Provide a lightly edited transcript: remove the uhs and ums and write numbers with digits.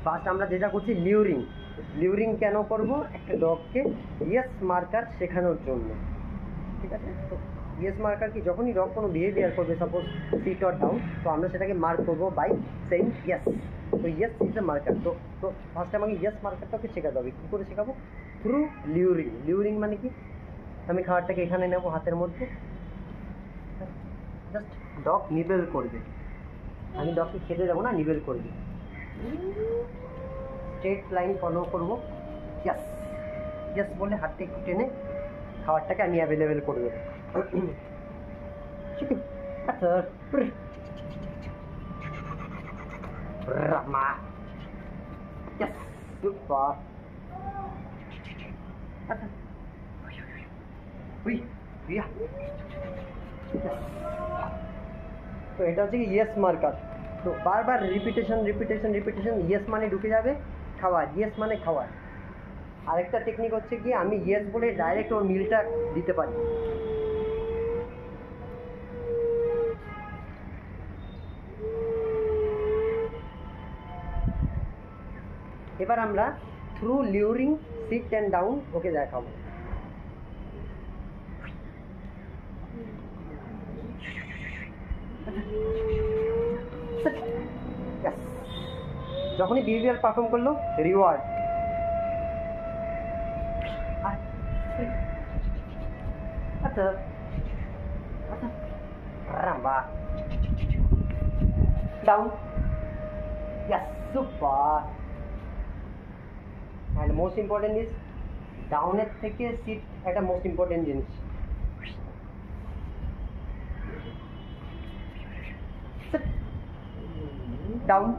First আমরা যেটা করছি লিউরিং। লিউরিং কেন করব? একটা ডগকে ইয়েস মার্কার শেখানোর জন্য, ঠিক আছে? তো ইয়েস মার্কার কি, যখনই ডগ কোনো বিহেভিয়ার করবে, সাপোজ সিট অর ডাউন, তো আমরা সেটাকে মার্ক করবো বাই সেইং ইয়েস। তো ইয়েস ইজ এ মার্কার। তো তো ফার্স্টে আমাকে ইয়েস মার্কারটাকে শেখাতে হবে। কী করে শেখাবো? থ্রু লিউরিং। লিউরিং মানে কি, আমি খাবারটাকে এখানে নেবো হাতের মধ্যে, জাস্ট ডগ নিবেল করবে, আমি ডগকে খেতে দেবো না, নিবেল করবে, স্ট্রেট লাইন ফলো করবো, ইয়েস ইয়েস বলে হাতটা একটু টেনে খাবারটাকে আমি অ্যাভেলেবেল করে দেবো। আচ্ছা রামা, ইয়েস সুপার, আচ্ছা উই ইয়া, তো এটা হচ্ছে কি ইয়েস মার্কার। তো বারবার রিপিটেশন রিপিটেশন রিপিটেশন, ইয়েস মানে ঢুকে যাবে খাওয়ার, ইয়েস মানে খাওয়ার। আরেকটা টেকনিক হচ্ছে কি, আমি ইয়েস বলে ডাইরেক্ট ওর মিলটা দিতে পারি। এবার আমরা through luring sit and down okay দেখাবো। যখনই বিহেভিয়ার পারফর্ম করলো, রিওয়ার্ড, আচ্ছা আচ্ছা রাম্বা, down, yes super. And most important is ডাউনের থেকে সিট একটা মোস্ট ইম্পর্টেন্ট জিনিস। ডাউন